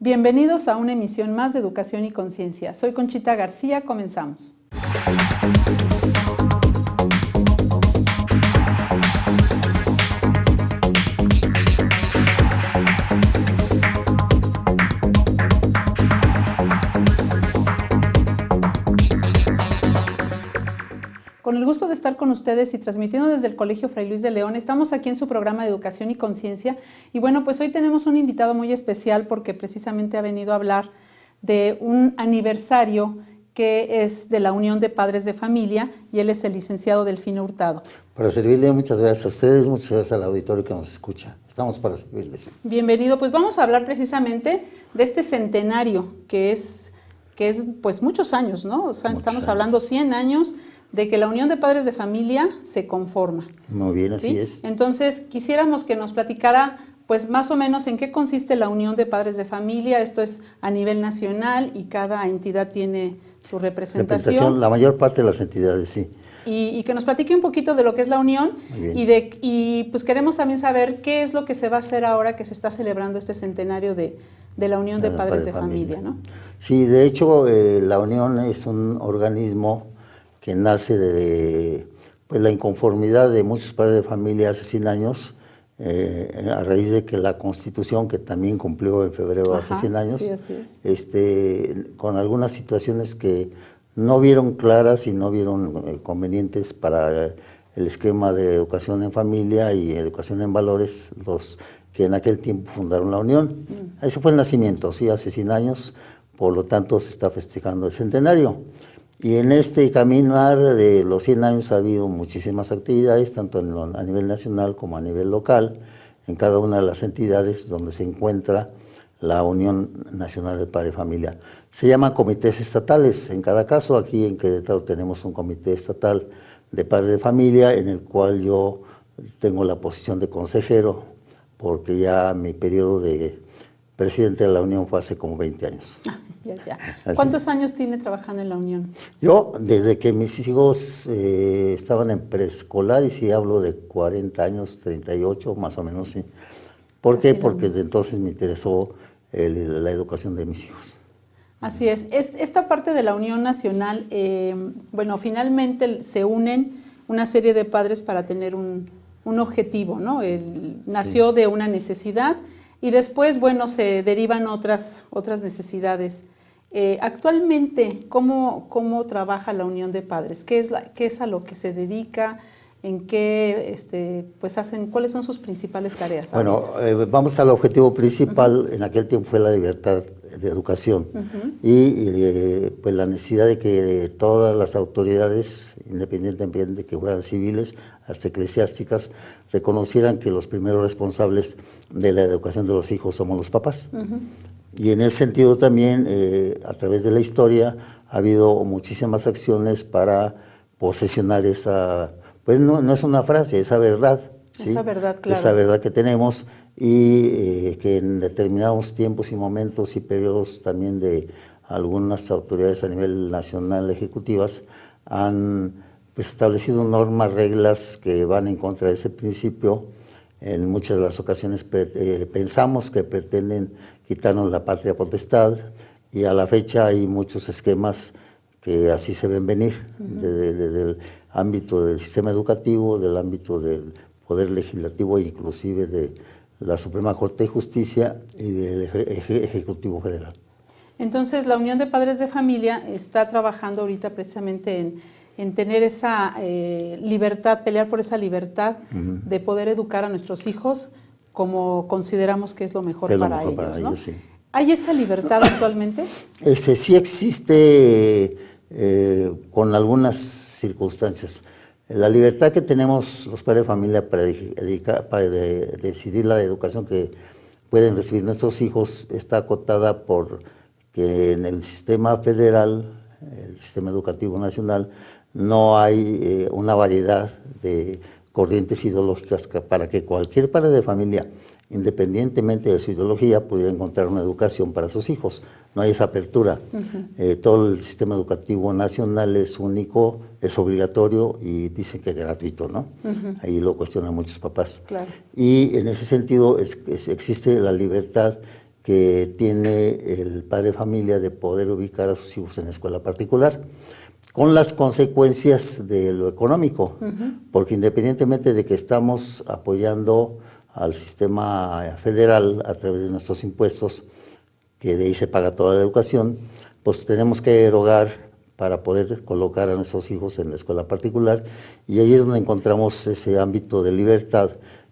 Bienvenidos a una emisión más de Educación y Conciencia. Soy Conchita García, comenzamos. Con el gusto de estar con ustedes y transmitiendo desde el Colegio Fray Luis de León, estamos aquí en su programa de Educación y Conciencia. Y bueno, pues hoy tenemos un invitado muy especial porque precisamente ha venido a hablar de un aniversario que es de la Unión de Padres de Familia, y él es el licenciado Delfino Hurtado. Para servirle, muchas gracias a ustedes, muchas gracias al auditorio que nos escucha. Estamos para servirles. Bienvenido, pues vamos a hablar precisamente de este centenario que es pues muchos años, ¿no? O sea, estamos hablando 100 años de que la Unión de Padres de Familia se conforma. Muy bien, así ¿sí? es. Entonces, quisiéramos que nos platicara, pues más o menos en qué consiste la Unión de Padres de Familia. Esto es a nivel nacional y cada entidad tiene su representación. La mayor parte de las entidades, sí. Y que nos platique un poquito de lo que es la Unión y pues queremos también saber qué es lo que se va a hacer ahora que se está celebrando este centenario de la Unión de Padres de Familia, ¿no? Sí, de hecho, la Unión es un organismo que nace de pues, la inconformidad de muchos padres de familia hace 100 años, a raíz de que la Constitución, que también cumplió en febrero hace 100 años, sí, así es. Con algunas situaciones que no vieron claras y no vieron convenientes para el esquema de educación en familia y educación en valores, los que en aquel tiempo fundaron la Unión. Ese fue el nacimiento, sí, hace 100 años, por lo tanto se está festejando el centenario. Y en este caminar de los 100 años ha habido muchísimas actividades, tanto a nivel nacional como a nivel local, en cada una de las entidades donde se encuentra la Unión Nacional de Padre y Familia. Se llaman comités estatales, en cada caso. Aquí en Querétaro tenemos un comité estatal de Padre de Familia, en el cual yo tengo la posición de consejero, porque ya mi periodo de presidente de la Unión fue hace como 20 años. Ya. ¿Cuántos años tiene trabajando en la Unión? Yo, desde que mis hijos estaban en preescolar, y si hablo de 40 años, 38 más o menos, sí. ¿Por qué? Porque desde entonces me interesó la educación de mis hijos. Así es. Esta parte de la Unión Nacional, bueno, finalmente se unen una serie de padres para tener un objetivo, ¿no? Nació de una necesidad y después, bueno, se derivan otras necesidades. Actualmente, ¿cómo trabaja la Unión de Padres? ¿Qué es a lo que se dedica? ¿En qué pues hacen? ¿Cuáles son sus principales tareas? Bueno, vamos al objetivo principal. En aquel tiempo fue la libertad de educación y pues la necesidad de que todas las autoridades, independientemente de que fueran civiles hasta eclesiásticas, reconocieran que los primeros responsables de la educación de los hijos somos los papás. Y en ese sentido también, a través de la historia, ha habido muchísimas acciones para posesionar esa, pues no es una frase, esa verdad, ¿sí? Esa verdad, claro. Esa verdad que tenemos y que en determinados tiempos y momentos y periodos también de algunas autoridades a nivel nacional ejecutivas han pues, establecido normas, reglas que van en contra de ese principio. En muchas de las ocasiones pensamos que pretenden quitarnos la patria potestad, y a la fecha hay muchos esquemas que así se ven venir, desde el ámbito del sistema educativo, del ámbito del Poder Legislativo e inclusive de la Suprema Corte de Justicia y del Ejecutivo Federal. Entonces, la Unión de Padres de Familia está trabajando ahorita precisamente en tener esa libertad, pelear por esa libertad de poder educar a nuestros hijos como consideramos que es lo mejor para ellos, ¿no? Sí. ¿Hay esa libertad actualmente? Sí existe con algunas circunstancias. La libertad que tenemos los padres de familia para decidir la educación que pueden recibir nuestros hijos está acotada por que en el sistema federal, el sistema educativo nacional, no hay una variedad de corrientes ideológicas para que cualquier padre de familia, independientemente de su ideología, pudiera encontrar una educación para sus hijos. No hay esa apertura. Todo el sistema educativo nacional es único, es obligatorio y dicen que es gratuito, ¿no? Ahí lo cuestionan muchos papás. Claro. Y en ese sentido existe la libertad que tiene el padre de familia de poder ubicar a sus hijos en escuela particular, con las consecuencias de lo económico, porque independientemente de que estamos apoyando al sistema federal a través de nuestros impuestos, que de ahí se paga toda la educación, pues tenemos que erogar para poder colocar a nuestros hijos en la escuela particular, y ahí es donde encontramos ese ámbito de libertad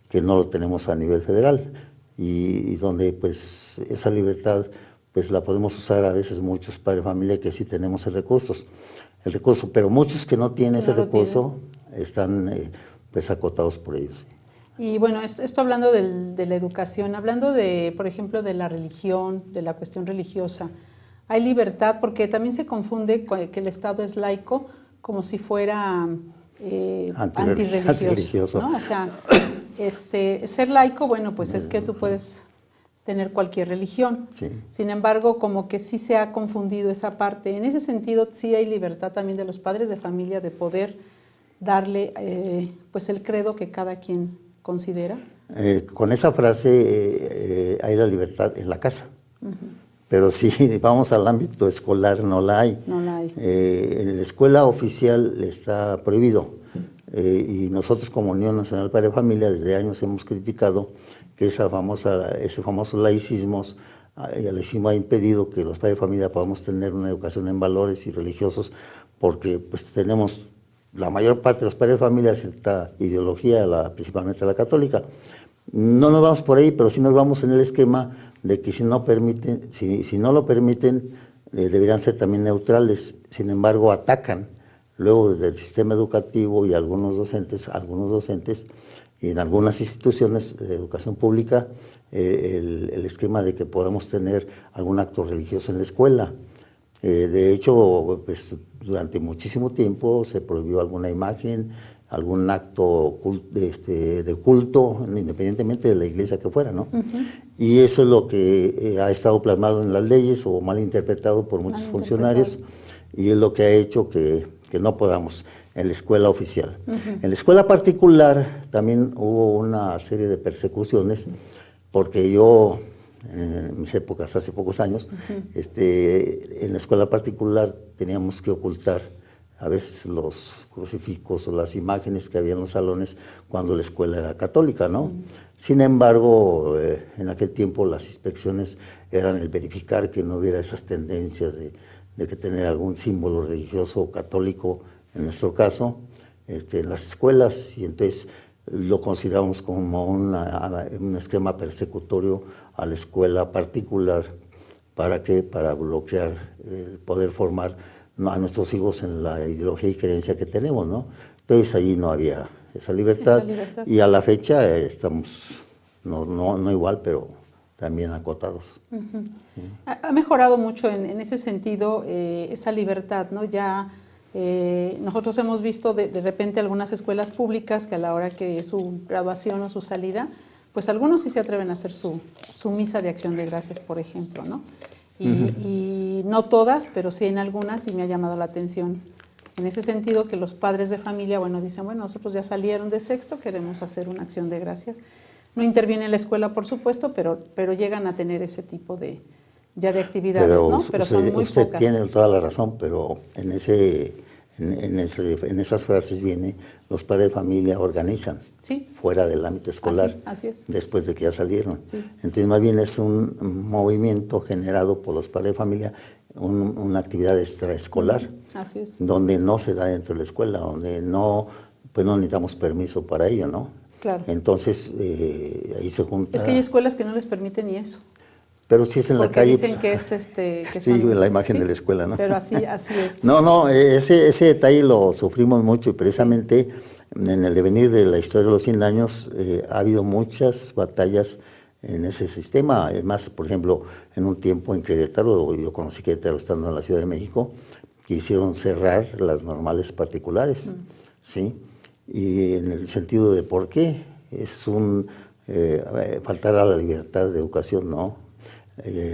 que no lo tenemos a nivel federal, y donde pues esa libertad pues la podemos usar a veces muchos padres de familia que sí tenemos el recurso, pero muchos que no tienen ese recurso están pues acotados por ellos. Y bueno, esto hablando de la educación, hablando de, por ejemplo, de la religión, de la cuestión religiosa, hay libertad, porque también se confunde que el Estado es laico como si fuera antirreligioso, ¿no? O sea, ser laico, bueno, pues es que tú puedes tener cualquier religión. Sí. Sin embargo, como que sí se ha confundido esa parte. En ese sentido, sí hay libertad también de los padres de familia de poder darle pues el credo que cada quien considera. Con esa frase hay la libertad en la casa, pero si vamos al ámbito escolar no la hay. No la hay. En la escuela oficial está prohibido, y nosotros como Unión Nacional Padre de Familia desde años hemos criticado que ese famoso laicismo ha impedido que los padres de familia podamos tener una educación en valores y religiosos, porque pues tenemos la mayor parte de los padres de familia cierta ideología, principalmente la católica. No nos vamos por ahí, pero sí nos vamos en el esquema de que si no lo permiten, deberían ser también neutrales. Sin embargo, atacan luego desde el sistema educativo y algunos docentes y en algunas instituciones de educación pública, el esquema de que podamos tener algún acto religioso en la escuela. De hecho, pues, durante muchísimo tiempo se prohibió alguna imagen, algún acto de culto, independientemente de la iglesia que fuera, ¿no? Y eso es lo que ha estado plasmado en las leyes o mal interpretado por muchos funcionarios, y es lo que ha hecho que no podamos en la escuela oficial. En la escuela particular también hubo una serie de persecuciones, porque yo, en mis épocas, hace pocos años, en la escuela particular teníamos que ocultar a veces los crucifijos o las imágenes que había en los salones cuando la escuela era católica, ¿no? Sin embargo, en aquel tiempo las inspecciones eran el verificar que no hubiera esas tendencias de que tener algún símbolo religioso o católico, en nuestro caso, en las escuelas, y entonces lo consideramos como un esquema persecutorio a la escuela particular. ¿Para qué? Para bloquear, poder formar a nuestros hijos en la ideología y creencia que tenemos, ¿no? Entonces allí no había esa libertad, y a la fecha estamos, no igual, pero también acotados. Sí. Ha mejorado mucho en ese sentido esa libertad, ¿no? Ya nosotros hemos visto de repente algunas escuelas públicas que a la hora que es su graduación o su salida, pues algunos sí se atreven a hacer su misa de acción de gracias, por ejemplo, ¿no? Y no todas, pero sí en algunas, y me ha llamado la atención en ese sentido que los padres de familia, bueno, dicen, bueno, nosotros ya salieron de sexto, queremos hacer una acción de gracias. No interviene la escuela, por supuesto, pero llegan a tener ese tipo de actividades, ¿no? Pero son muy usted pocas. Tiene toda la razón, pero en esas frases viene, los padres de familia organizan, sí, fuera del ámbito escolar, así es. Después de que ya salieron. Sí. Entonces, más bien es un movimiento generado por los padres de familia, una actividad extraescolar, así es. donde no se da dentro de la escuela, donde no necesitamos permiso para ello, ¿no? Claro. Entonces, ahí se junta. Es que hay escuelas que no les permiten ni eso. Pero si es en la calle. Dicen que es que sí, son, la imagen ¿sí? de la escuela, ¿no? Pero así es. No, ese detalle lo sufrimos mucho, y precisamente en el devenir de la historia de los 100 años ha habido muchas batallas en ese sistema. Es más, por ejemplo, en un tiempo en Querétaro, yo conocí Querétaro estando en la Ciudad de México, quisieron cerrar las normales particulares, ¿sí? Y en el sentido de por qué, es faltar a la libertad de educación, ¿no?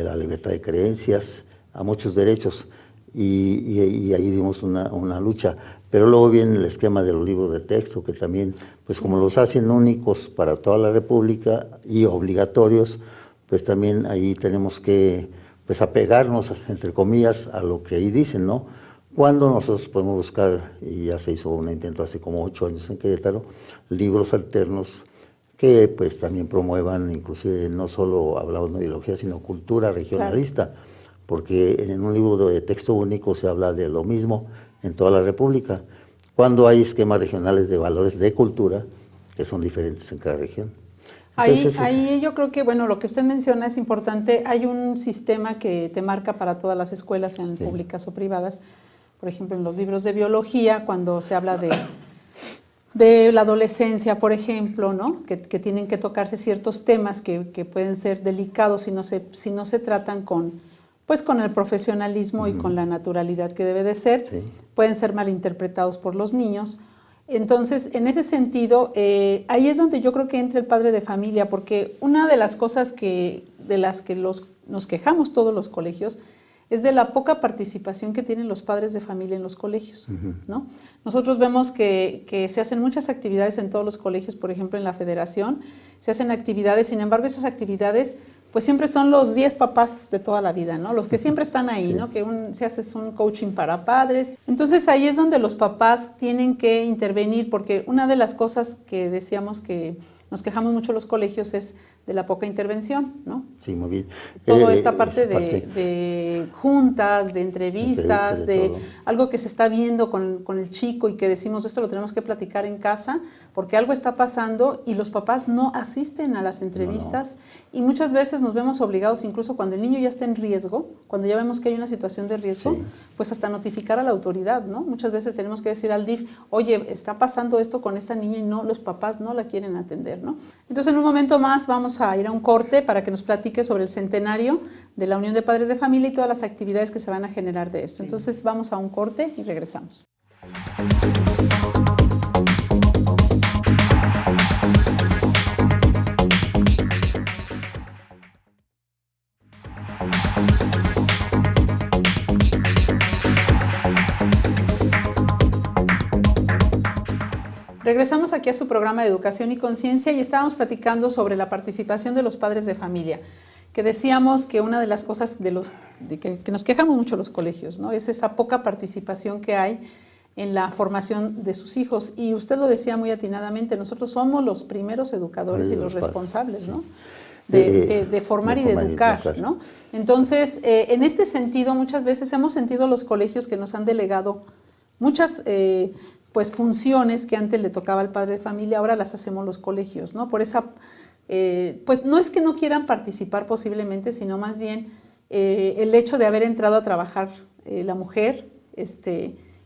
La libertad de creencias, a muchos derechos, y ahí dimos una lucha. Pero luego viene el esquema de los libros de texto, que también, pues como los hacen únicos para toda la República y obligatorios, pues también ahí tenemos que pues apegarnos, entre comillas, a lo que ahí dicen, ¿no? Cuando nosotros podemos buscar, y ya se hizo un intento hace como 8 años en Querétaro, libros alternos que pues también promuevan, inclusive no solo hablamos de ideología, sino cultura regionalista, claro, porque en un libro de texto único se habla de lo mismo en toda la República, cuando hay esquemas regionales de valores de cultura que son diferentes en cada región. Entonces, ahí yo creo que, bueno, lo que usted menciona es importante. Hay un sistema que te marca para todas las escuelas, sean públicas o privadas. Por ejemplo, en los libros de biología, cuando se habla de la adolescencia, por ejemplo, ¿no? Que tienen que tocarse ciertos temas que pueden ser delicados si no se tratan con el profesionalismo y con la naturalidad que debe de ser, pueden ser malinterpretados por los niños. Entonces, en ese sentido, ahí es donde yo creo que entra el padre de familia, porque una de las cosas de las que nos quejamos todos los colegios es de la poca participación que tienen los padres de familia en los colegios, ¿no? Nosotros vemos que se hacen muchas actividades en todos los colegios, por ejemplo, en la federación, se hacen actividades, sin embargo, esas actividades pues siempre son los 10 papás de toda la vida, ¿no? Los que siempre están ahí, ¿no? Que se hace un coaching para padres. Entonces ahí es donde los papás tienen que intervenir, porque una de las cosas que decíamos que nos quejamos mucho los colegios es de la poca intervención, ¿no? Sí, muy bien. Toda esta parte de juntas, de entrevistas, de algo que se está viendo con el chico y que decimos esto lo tenemos que platicar en casa porque algo está pasando y los papás no asisten a las entrevistas y muchas veces nos vemos obligados, incluso cuando el niño ya está en riesgo, cuando ya vemos que hay una situación de riesgo, pues hasta notificar a la autoridad, ¿no? Muchas veces tenemos que decir al DIF, oye, está pasando esto con esta niña y los papás no la quieren atender, ¿no? Entonces en un momento más vamos a ir a un corte para que nos platique sobre el centenario de la Unión de Padres de Familia y todas las actividades que se van a generar de esto. Entonces vamos a un corte y regresamos. Regresamos aquí a su programa de Educación y Conciencia y estábamos platicando sobre la participación de los padres de familia, que decíamos que una de las cosas que nos quejamos mucho los colegios, ¿no? Es esa poca participación que hay en la formación de sus hijos. Y usted lo decía muy atinadamente, nosotros somos los primeros educadores y los responsables, ¿no? De formar y de educar, ¿no? Entonces, en este sentido, muchas veces hemos sentido los colegios que nos han delegado muchas pues funciones que antes le tocaba al padre de familia, ahora las hacemos los colegios, ¿no? Por esa, pues no es que no quieran participar posiblemente, sino más bien el hecho de haber entrado a trabajar la mujer,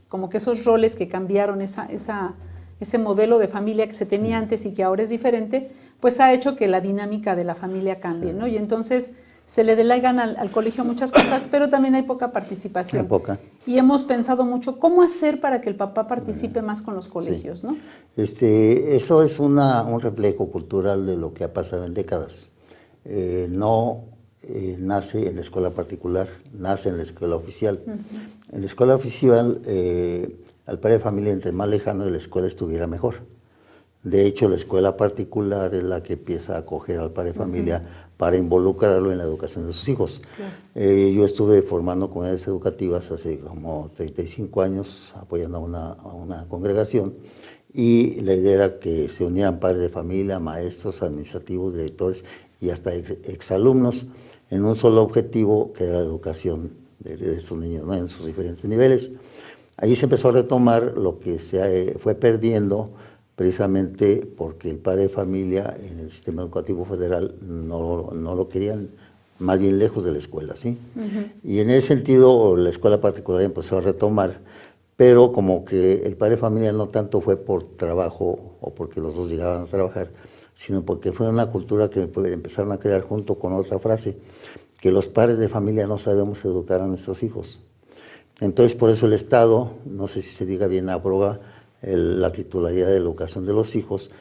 como que esos roles que cambiaron, ese modelo de familia que se tenía antes y que ahora es diferente, pues ha hecho que la dinámica de la familia cambie, ¿no? Y entonces se le delegan al colegio muchas cosas, pero también hay poca participación. Y hemos pensado mucho cómo hacer para que el papá participe más con los colegios, ¿no? Eso es un reflejo cultural de lo que ha pasado en décadas. No nace en la escuela particular, nace en la escuela oficial. En la escuela oficial, al padre de familia, entre más lejano de la escuela estuviera mejor. De hecho, la escuela particular es la que empieza a acoger al padre de familia para involucrarlo en la educación de sus hijos. Yo estuve formando comunidades educativas hace como 35 años, apoyando a una congregación, y la idea era que se unieran padres de familia, maestros, administrativos, directores y hasta exalumnos en un solo objetivo, que era la educación de estos niños, ¿no? En sus diferentes niveles. Ahí se empezó a retomar lo que se fue perdiendo, precisamente porque el padre de familia en el sistema educativo federal no lo querían, más bien lejos de la escuela, ¿sí? Y en ese sentido la escuela particular empezó a retomar, pero como que el padre de familia no tanto fue por trabajo o porque los dos llegaban a trabajar, sino porque fue una cultura que empezaron a crear junto con otra frase, que los padres de familia no sabemos educar a nuestros hijos. Entonces por eso el Estado, no sé si se diga bien, abroga la titularidad de la educación de los hijos,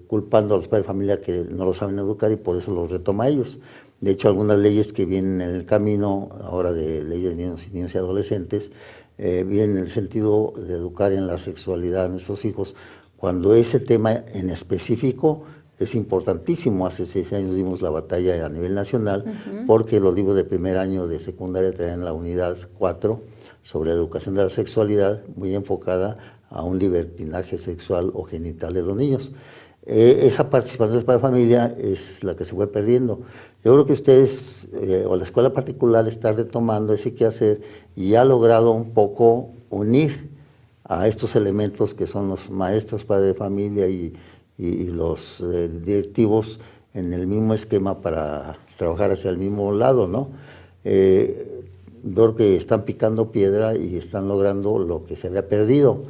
culpando a los padres de familia que no lo saben educar y por eso los retoma a ellos. De hecho, algunas leyes que vienen en el camino, ahora de leyes de niños y adolescentes, vienen en el sentido de educar en la sexualidad a nuestros hijos, cuando ese tema en específico es importantísimo. Hace 6 años dimos la batalla a nivel nacional porque los libros de primer año de secundaria traen la unidad 4 sobre la educación de la sexualidad, muy enfocada a un libertinaje sexual o genital de los niños. Esa participación de padre de familia es la que se fue perdiendo. Yo creo que ustedes, o la escuela particular, está retomando ese quehacer y ha logrado un poco unir a estos elementos que son los maestros, padres de familia y los directivos en el mismo esquema para trabajar hacia el mismo lado, ¿no? Veo que están picando piedra y están logrando lo que se había perdido,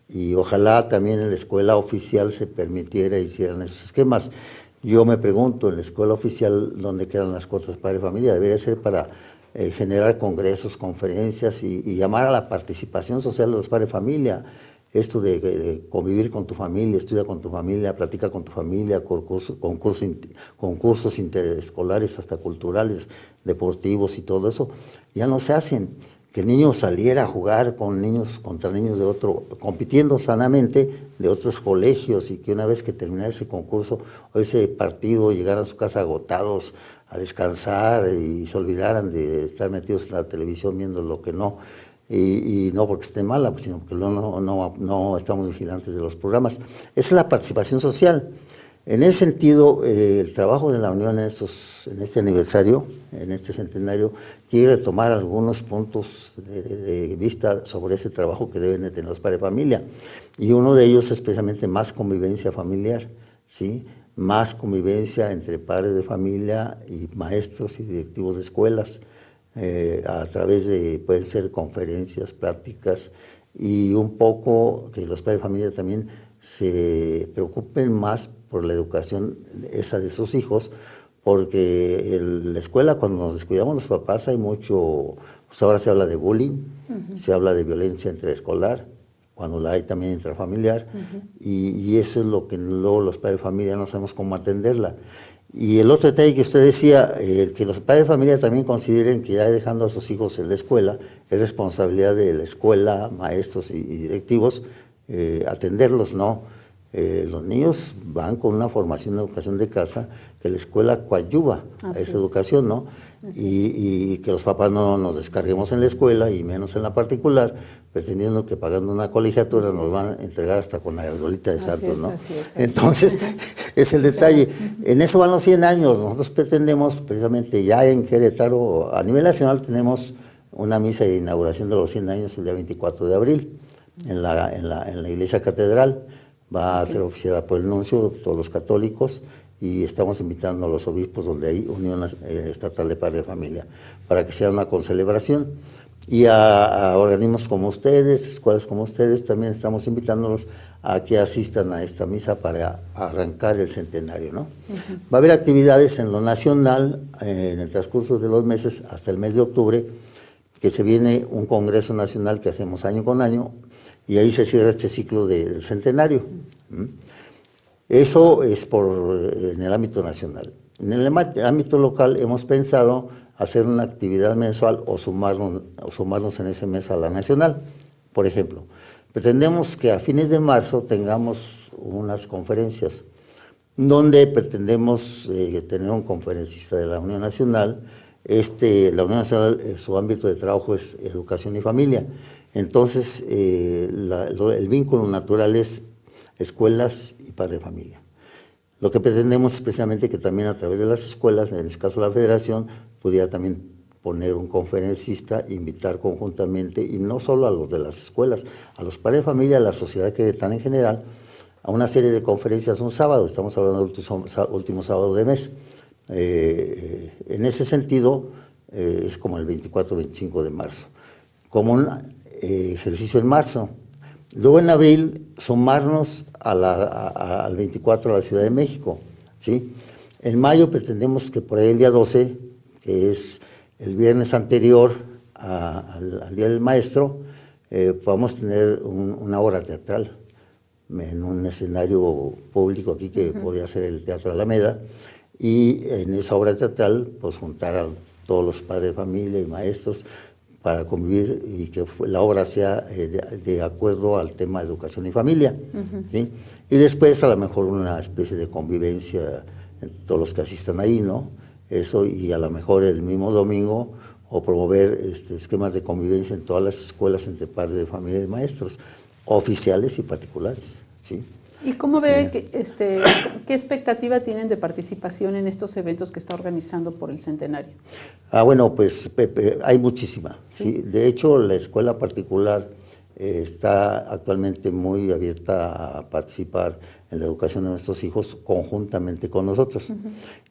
y ojalá también en la escuela oficial se permitiera, hicieran esos esquemas. Yo me pregunto, en la escuela oficial, ¿dónde quedan las cuotas padre de familia? Debería ser para generar congresos, conferencias y llamar a la participación social de los padres de familia. Esto de convivir con tu familia, estudia con tu familia, practica con tu familia, concursos interescolares, hasta culturales, deportivos y todo eso, ya no se hacen. Que el niño saliera a jugar con niños contra niños de otro, compitiendo sanamente de otros colegios, y que una vez que terminara ese concurso o ese partido llegaran a su casa agotados a descansar y se olvidaran de estar metidos en la televisión viendo lo que no. Y no porque esté mala, sino porque no estamos vigilantes de los programas. Esa es la participación social. En ese sentido, el trabajo de la Unión en este aniversario, en este centenario, quiere retomar algunos puntos de vista sobre ese trabajo que deben de tener los padres de familia. Y uno de ellos es precisamente más convivencia familiar, ¿sí? Más convivencia entre padres de familia y maestros y directivos de escuelas, a través de, pueden ser conferencias, pláticas, y un poco que los padres de familia también se preocupen más por la educación esa de sus hijos, porque en la escuela, cuando nos descuidamos los papás, hay mucho, pues ahora se habla de bullying, se habla de violencia interescolar, cuando la hay también intrafamiliar, y eso es lo que luego los padres de familia no sabemos cómo atenderla. Y el otro detalle que usted decía, que los padres de familia también consideren que ya dejando a sus hijos en la escuela, es responsabilidad de la escuela, maestros y directivos, atenderlos, ¿no? Los niños van con una formación de educación de casa que la escuela coadyuva a esa educación, ¿no? Y que los papás no nos descarguemos en la escuela y menos en la particular, pretendiendo que pagando una colegiatura nos van a entregar hasta con la bolita de santos, ¿no? Entonces, es el detalle. En eso van los 100 años. Nosotros pretendemos, precisamente ya en Querétaro, a nivel nacional tenemos una misa de inauguración de los 100 años el día 24 de abril en la iglesia catedral. Va a ser oficiada por el nuncio, todos los católicos, y estamos invitando a los obispos donde hay Unión Estatal de Padres de Familia, para que sea una concelebración. Y a organismos como ustedes, escuelas como ustedes, también estamos invitándolos a que asistan a esta misa para arrancar el centenario, ¿no? Va a haber actividades en lo nacional en el transcurso de los meses hasta el mes de octubre, que se viene un congreso nacional que hacemos año con año, y ahí se cierra este ciclo del centenario. Eso es en el ámbito nacional. En el ámbito local hemos pensado hacer una actividad mensual o sumarnos en ese mes a la nacional. Por ejemplo, pretendemos que a fines de marzo tengamos unas conferencias donde pretendemos tener un conferencista de la Unión Nacional. La Unión Nacional, su ámbito de trabajo es educación y familia. Entonces, el vínculo natural es escuelas y padre de familia. Lo que pretendemos es precisamente que también a través de las escuelas, en este caso la federación, pudiera también poner un conferencista, invitar conjuntamente, y no solo a los de las escuelas, a los padres de familia, a la sociedad queretana en general, a una serie de conferencias un sábado, estamos hablando del último sábado de mes. En ese sentido, es como el 24-25 de marzo, como un ejercicio en marzo. Luego en abril sumarnos al 24 a la Ciudad de México, ¿sí? En mayo pretendemos que por ahí el día 12, que es el viernes anterior al Día del Maestro, podamos tener una obra teatral en un escenario público aquí que podría ser el Teatro Alameda, y en esa obra teatral pues juntar a todos los padres de familia y maestros, para convivir y que la obra sea de acuerdo al tema de educación y familia. ¿Sí? Y después a lo mejor una especie de convivencia en todos los que asistan ahí, ¿no? Eso, y a lo mejor el mismo domingo, o promover esquemas de convivencia en todas las escuelas entre padres de familia y maestros, oficiales y particulares. ¿Sí? ¿Y cómo ve qué expectativa tienen de participación en estos eventos que está organizando por el centenario? Bueno, pues hay muchísima. ¿Sí? De hecho, la escuela particular está actualmente muy abierta a participar en la educación de nuestros hijos conjuntamente con nosotros.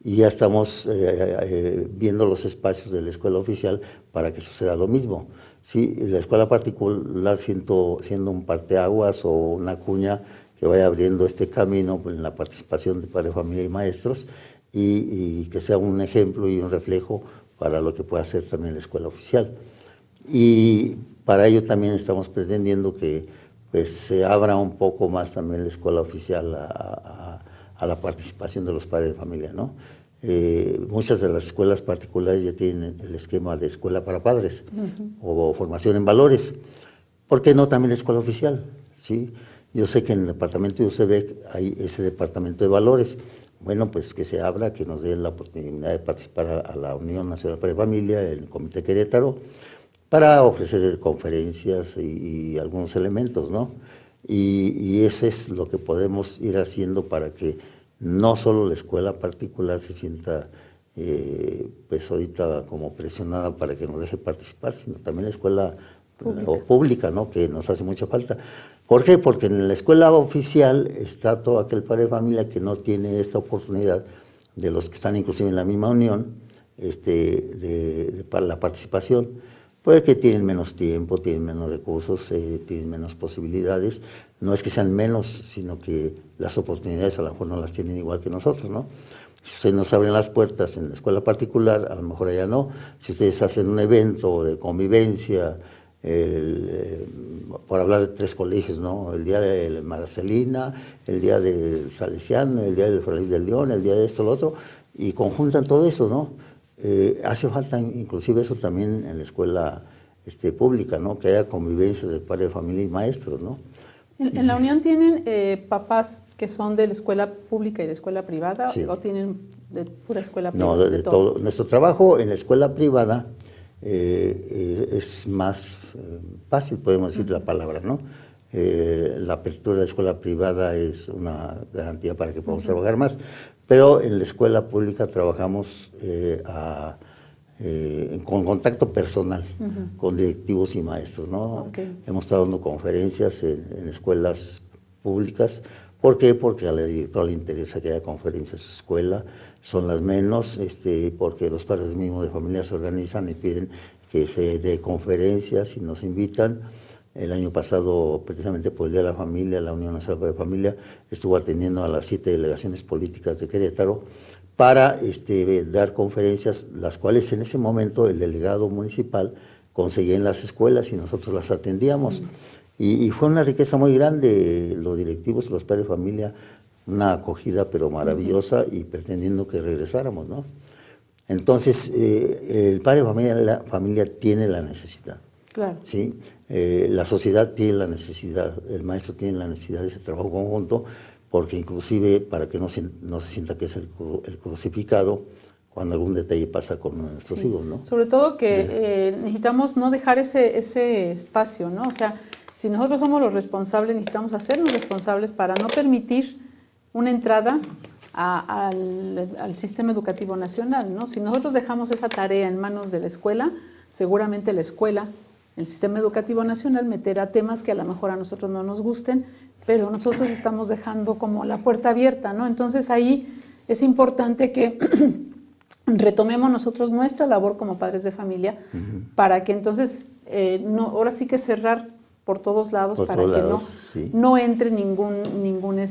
Y ya estamos viendo los espacios de la escuela oficial para que suceda lo mismo. ¿Sí? La escuela particular siendo un parteaguas o una cuña que vaya abriendo este camino en la participación de padres, familia y maestros, y que sea un ejemplo y un reflejo para lo que pueda hacer también la escuela oficial. Y para ello también estamos pretendiendo que pues, se abra un poco más también la escuela oficial a la participación de los padres de familia, ¿no? Muchas de las escuelas particulares ya tienen el esquema de escuela para padres o formación en valores. ¿Por qué no también la escuela oficial? ¿Sí? Yo sé que en el departamento de UCB hay ese departamento de valores. Bueno, pues que se abra, que nos den la oportunidad de participar a la Unión Nacional para la Familia, el Comité Querétaro, para ofrecer conferencias y algunos elementos, ¿no? Y ese es lo que podemos ir haciendo para que no solo la escuela particular se sienta pues ahorita como presionada para que nos deje participar, sino también la escuela pública, ¿no? Que nos hace mucha falta. ¿Por qué? Porque en la escuela oficial está todo aquel padre de familia que no tiene esta oportunidad, de los que están inclusive en la misma unión, para la participación. Puede que tienen menos tiempo, tienen menos recursos, tienen menos posibilidades. No es que sean menos, sino que las oportunidades a lo mejor no las tienen igual que nosotros, ¿no? Si ustedes nos abren las puertas en la escuela particular, a lo mejor allá no. Si ustedes hacen un evento de convivencia, por hablar de 3 colegios, ¿no? El día de Marcelina, el día del Salesiano, el día del Fray Luis del León, el día de esto, lo otro, y conjuntan todo eso, ¿no? Hace falta inclusive eso también en la escuela pública, ¿no? Que haya convivencias de padre de familia y maestros, ¿no? ¿En la Unión tienen papás que son de la escuela pública y de escuela privada? Sí. ¿O tienen de pura escuela privada? No, de todo. Nuestro trabajo en la escuela privada es más fácil, podemos decir la palabra, ¿no? La apertura de la escuela privada es una garantía para que podamos trabajar más, pero en la escuela pública trabajamos con contacto personal con directivos y maestros, ¿no? Hemos estado dando conferencias en escuelas públicas. ¿Por qué? Porque a la directora le interesa que haya conferencias en su escuela, son las menos, porque los padres mismos de familia se organizan y piden que se dé conferencias y nos invitan. El año pasado, precisamente por el Día de la Familia, la Unión Nacional para la Familia estuvo atendiendo a las 7 delegaciones políticas de Querétaro para dar conferencias, las cuales en ese momento el delegado municipal conseguía en las escuelas y nosotros las atendíamos. Y fue una riqueza muy grande, los directivos, los padres de familia, una acogida pero maravillosa y pretendiendo que regresáramos, ¿no? Entonces, el padre de familia tiene la necesidad. Claro. ¿Sí? La sociedad tiene la necesidad, el maestro tiene la necesidad de ese trabajo conjunto, porque inclusive para que no se sienta que es el crucificado cuando algún detalle pasa con nuestros hijos, ¿no? Sobre todo que necesitamos no dejar ese espacio, ¿no? O sea, si nosotros somos los responsables, necesitamos hacernos responsables para no permitir una entrada al sistema educativo nacional, ¿no? Si nosotros dejamos esa tarea en manos de la escuela, seguramente la escuela, el sistema educativo nacional meterá temas que a lo mejor a nosotros no nos gusten, pero nosotros estamos dejando como la puerta abierta, ¿no? Entonces ahí es importante que retomemos nosotros nuestra labor como padres de familia para que entonces, ahora sí que cerrar por todos lados para que no entre ningún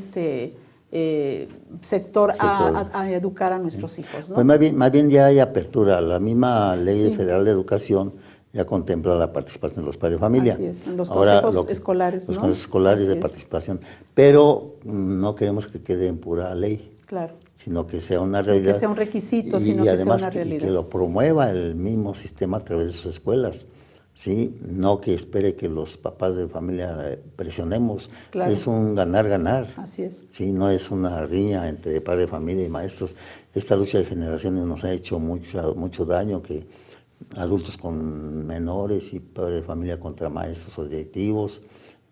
sector a educar a nuestros hijos, ¿no? Pues más bien ya hay apertura. La misma Ley Federal de Educación ya contempla la participación de los padres de familia. Así es, en los consejos escolares, ¿no? Los consejos escolares de participación. Pero no queremos que quede en pura ley. Claro. Sino que sea una realidad. Que sea un requisito, y sino que además sea una realidad. que lo promueva el mismo sistema a través de sus escuelas. ¿sí? No que espere que los papás de familia presionemos. Claro. Es un ganar-ganar. Así es. Sí, no es una riña entre padre de familia y maestros. Esta lucha de generaciones nos ha hecho mucho daño, que adultos con menores y padres de familia contra maestros o directivos,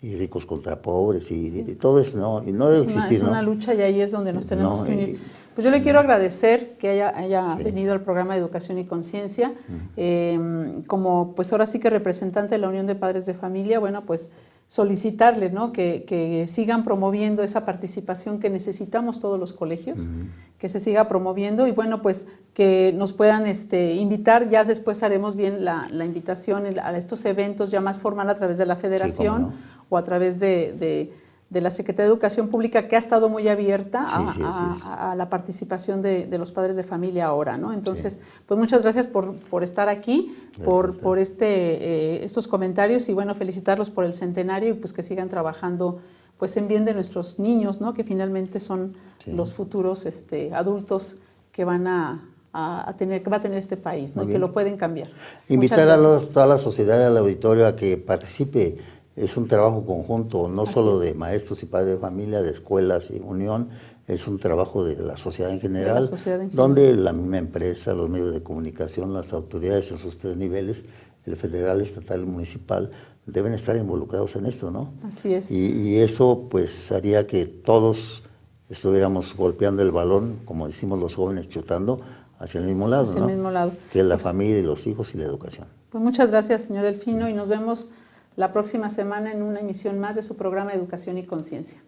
y ricos contra pobres, y todo eso, ¿no? Y no debe existir, es una lucha, y ahí es donde nos tenemos que unir. Pues yo le no. quiero agradecer que haya Sí. venido al programa de Educación y Conciencia, como pues ahora sí que representante de la Unión de Padres de Familia, bueno, pues solicitarle, ¿no?, que sigan promoviendo esa participación que necesitamos todos los colegios, que se siga promoviendo, y bueno, pues que nos puedan invitar. Ya después haremos bien la invitación a estos eventos ya más formal a través de la Federación, sí, cómo no, o a través de la Secretaría de Educación Pública, que ha estado muy abierta a la participación de los padres de familia ahora, ¿no? Entonces, sí, pues muchas gracias por estar aquí, por estos comentarios, y bueno, felicitarlos por el centenario, y pues que sigan trabajando pues en bien de nuestros niños, ¿no?, que finalmente son los futuros adultos que van que va a tener este país, ¿no?, y que lo pueden cambiar. Invitar a toda la sociedad y al auditorio a que participe. Es un trabajo conjunto, no solo de maestros y padres de familia, de escuelas y unión, es un trabajo de la sociedad en general, donde la misma empresa, los medios de comunicación, las autoridades en sus 3 niveles, el federal, estatal y municipal, deben estar involucrados en esto, ¿no? Así es. Y eso pues haría que todos estuviéramos golpeando el balón, como decimos los jóvenes, chutando hacia el mismo lado, hacia el mismo lado, que es la familia y los hijos y la educación. Pues muchas gracias, señor Delfino, y nos vemos la próxima semana en una emisión más de su programa Educación y Conciencia.